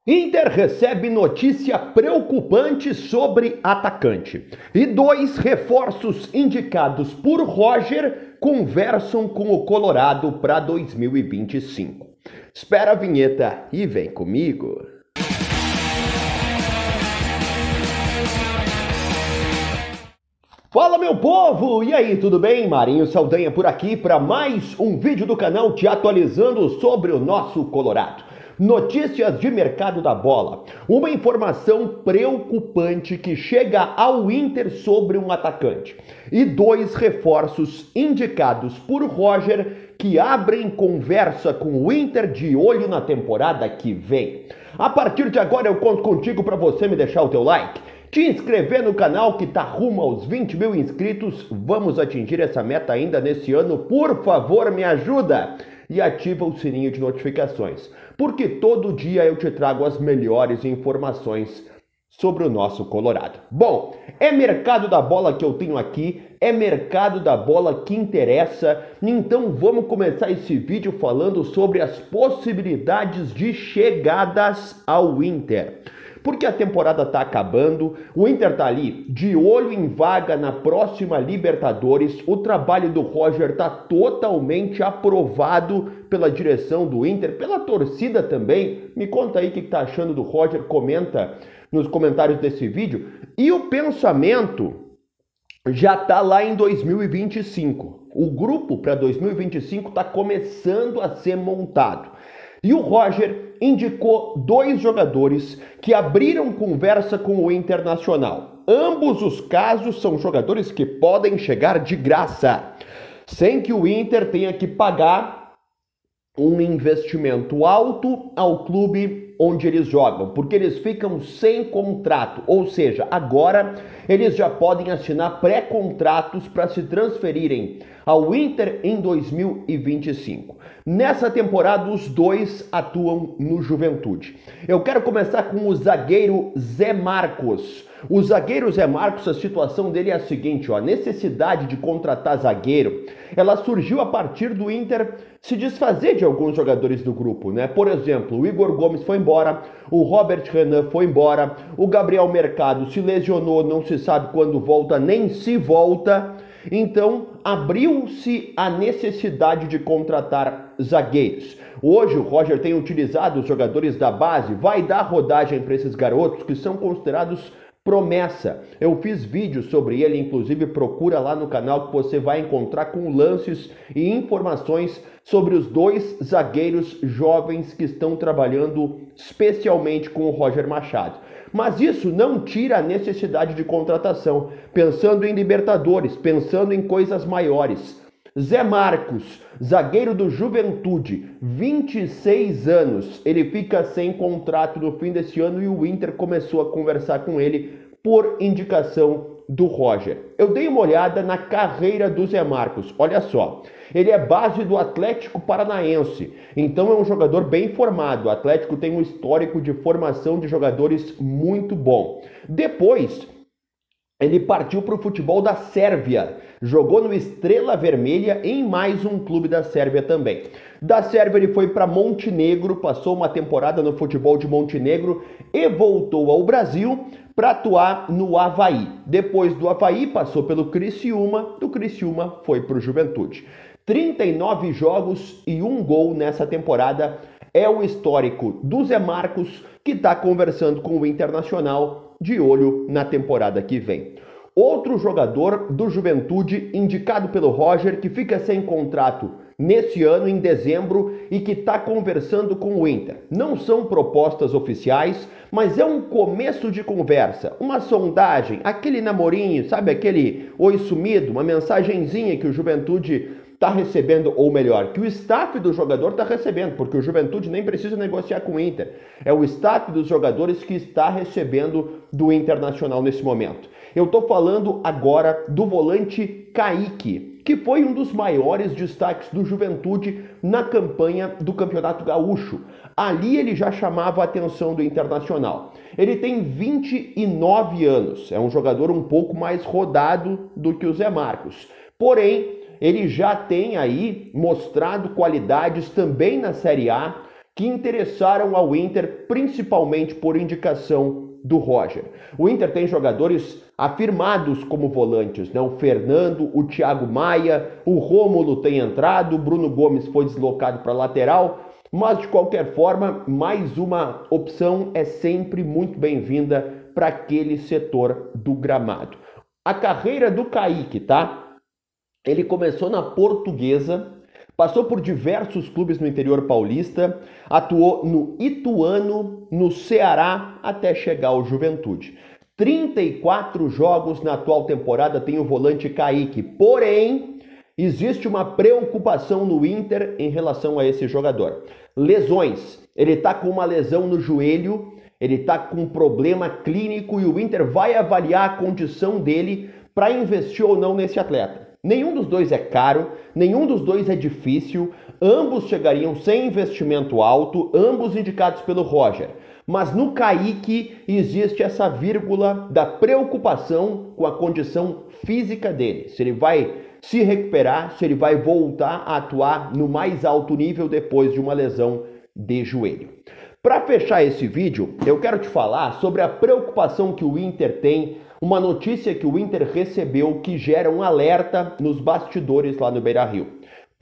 Inter recebe notícia preocupante sobre atacante. E dois reforços indicados por Roger conversam com o Colorado para 2025. Espera a vinheta e vem comigo. Fala, meu povo! E aí, tudo bem? Marinho Saldanha por aqui para mais um vídeo do canal te atualizando sobre o nosso Colorado. Notícias de mercado da bola. Uma informação preocupante que chega ao Inter sobre um atacante. E dois reforços indicados por Roger que abrem conversa com o Inter de olho na temporada que vem. A partir de agora eu conto contigo para você me deixar o teu like, te inscrever no canal que tá rumo aos 20 mil inscritos. Vamos atingir essa meta ainda nesse ano. Por favor, me ajuda! E ativa o sininho de notificações, porque todo dia eu te trago as melhores informações sobre o nosso Colorado. Bom, é mercado da bola que eu tenho aqui, é mercado da bola que interessa, então vamos começar esse vídeo falando sobre as possibilidades de chegadas ao Inter. Porque a temporada tá acabando, o Inter tá ali de olho em vaga na próxima Libertadores, o trabalho do Roger tá totalmente aprovado pela direção do Inter, pela torcida também. Me conta aí o que tá achando do Roger, comenta nos comentários desse vídeo. E o pensamento já tá lá em 2025. O grupo para 2025 tá começando a ser montado. E o Roger indicou dois jogadores que abriram conversa com o Internacional. Ambos os casos são jogadores que podem chegar de graça, sem que o Inter tenha que pagar um investimento alto ao clube onde eles jogam, porque eles ficam sem contrato, ou seja, agora eles já podem assinar pré-contratos para se transferirem ao Inter em 2025. Nessa temporada, os dois atuam no Juventude. Eu quero começar com o zagueiro Zé Marcos. O zagueiro Zé Marcos, a situação dele é a seguinte, ó, a necessidade de contratar zagueiro, ela surgiu a partir do Inter se desfazer de alguns jogadores do grupo, né? Por exemplo, o Igor Gomes foi embora, o Robert Renan foi embora, o Gabriel Mercado se lesionou, não se sabe quando volta, nem se volta. Então, abriu-se a necessidade de contratar zagueiros. Hoje, o Roger tem utilizado os jogadores da base, vai dar rodagem para esses garotos que são considerados promessa. Eu fiz vídeo sobre ele, inclusive procura lá no canal que você vai encontrar com lances e informações sobre os dois zagueiros jovens que estão trabalhando especialmente com o Roger Machado. Mas isso não tira a necessidade de contratação, pensando em Libertadores, pensando em coisas maiores. Zé Marcos, zagueiro do Juventude, 26 anos, ele fica sem contrato no fim desse ano e o Inter começou a conversar com ele por indicação do Roger. Eu dei uma olhada na carreira do Zé Marcos, olha só, ele é base do Atlético Paranaense, então é um jogador bem formado, o Atlético tem um histórico de formação de jogadores muito bom. Depois, ele partiu para o futebol da Sérvia, jogou no Estrela Vermelha em mais um clube da Sérvia também. Da Sérvia ele foi para Montenegro, passou uma temporada no futebol de Montenegro e voltou ao Brasil para atuar no Avaí. Depois do Avaí passou pelo Criciúma, do Criciúma foi para o Juventude. 39 jogos e 1 gol nessa temporada é o histórico do Zé Marcos, que está conversando com o Internacional de olho na temporada que vem. Outro jogador do Juventude indicado pelo Roger que fica sem contrato nesse ano, em dezembro, e que está conversando com o Inter. Não são propostas oficiais, mas é um começo de conversa, uma sondagem, aquele namorinho, sabe, aquele oi sumido, uma mensagenzinha que o Juventude está recebendo, ou melhor, que o staff do jogador está recebendo, porque o Juventude nem precisa negociar com o Inter. É o staff dos jogadores que está recebendo do Internacional nesse momento. Eu estou falando agora do volante Kaique, que foi um dos maiores destaques do Juventude na campanha do Campeonato Gaúcho. Ali ele já chamava a atenção do Internacional. Ele tem 29 anos, é um jogador um pouco mais rodado do que o Zé Marcos. Porém, ele já tem aí mostrado qualidades também na Série A, que interessaram ao Inter, principalmente por indicação do Roger. O Inter tem jogadores afirmados como volantes, né? O Fernando, o Thiago Maia, o Rômulo tem entrado, o Bruno Gomes foi deslocado para lateral, mas de qualquer forma, mais uma opção é sempre muito bem-vinda para aquele setor do gramado. A carreira do Kaique, tá? Ele começou na Portuguesa, passou por diversos clubes no interior paulista, atuou no Ituano, no Ceará, até chegar ao Juventude. 34 jogos na atual temporada tem o volante Kaique, porém, existe uma preocupação no Inter em relação a esse jogador. Lesões. Ele está com uma lesão no joelho, ele está com um problema clínico e o Inter vai avaliar a condição dele para investir ou não nesse atleta. Nenhum dos dois é caro, nenhum dos dois é difícil, ambos chegariam sem investimento alto, ambos indicados pelo Roger. Mas no Kaique existe essa vírgula da preocupação com a condição física dele. Se ele vai se recuperar, se ele vai voltar a atuar no mais alto nível depois de uma lesão de joelho. Para fechar esse vídeo, eu quero te falar sobre a preocupação que o Inter tem, uma notícia que o Inter recebeu que gera um alerta nos bastidores lá no Beira-Rio.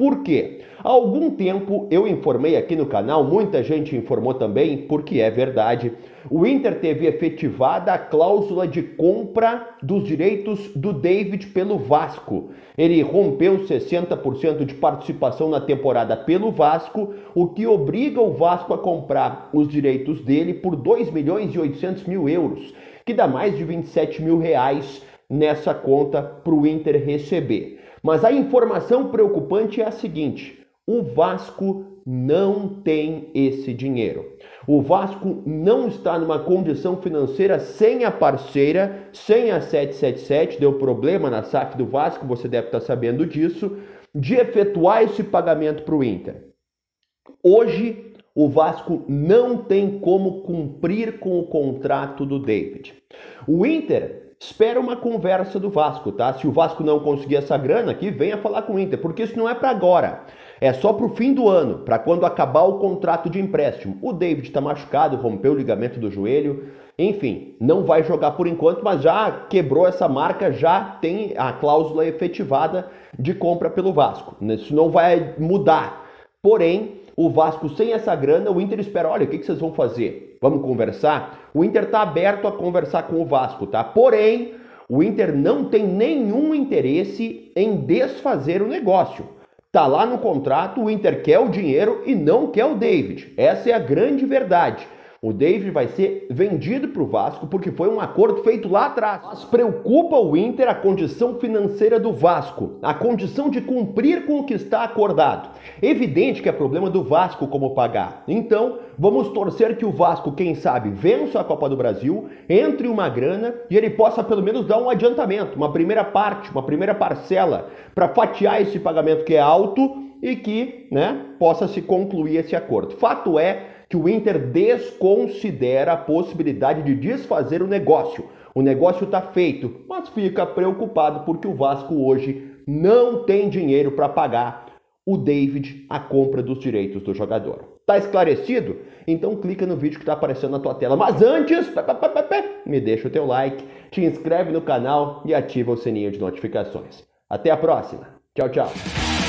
Por quê? Há algum tempo eu informei aqui no canal, muita gente informou também, porque é verdade, o Inter teve efetivada a cláusula de compra dos direitos do David pelo Vasco. Ele rompeu 60% de participação na temporada pelo Vasco, o que obriga o Vasco a comprar os direitos dele por 2.800.000 euros, que dá mais de 27 mil reais nessa conta para o Inter receber. Mas a informação preocupante é a seguinte: o Vasco não tem esse dinheiro. O Vasco não está numa condição financeira sem a parceira, sem a 777, deu problema na SAF do Vasco, você deve estar sabendo disso, de efetuar esse pagamento para o Inter. Hoje, o Vasco não tem como cumprir com o contrato do David. O Inter espera uma conversa do Vasco, tá? Se o Vasco não conseguir essa grana aqui, venha falar com o Inter, porque isso não é para agora. É só para o fim do ano, para quando acabar o contrato de empréstimo. O David está machucado, rompeu o ligamento do joelho, enfim, não vai jogar por enquanto, mas já quebrou essa marca, já tem a cláusula efetivada de compra pelo Vasco. Isso não vai mudar. Porém, o Vasco sem essa grana, o Inter espera, olha, o que vocês vão fazer? Vamos conversar? O Inter está aberto a conversar com o Vasco, tá? Porém, o Inter não tem nenhum interesse em desfazer o negócio. Tá lá no contrato, o Inter quer o dinheiro e não quer o David. Essa é a grande verdade. O David vai ser vendido para o Vasco porque foi um acordo feito lá atrás. Mas preocupa o Inter a condição financeira do Vasco, a condição de cumprir com o que está acordado. Evidente que é problema do Vasco como pagar. Então, vamos torcer que o Vasco, quem sabe, vença a Copa do Brasil, entre uma grana e ele possa pelo menos dar um adiantamento, uma primeira parte, uma primeira parcela, para fatiar esse pagamento que é alto e que, possa se concluir esse acordo. Fato é que o Inter desconsidera a possibilidade de desfazer o negócio. O negócio está feito, mas fica preocupado porque o Vasco hoje não tem dinheiro para pagar o David a compra dos direitos do jogador. Tá esclarecido? Então clica no vídeo que está aparecendo na tua tela. Mas antes, me deixa o teu like, te inscreve no canal e ativa o sininho de notificações. Até a próxima. Tchau, tchau.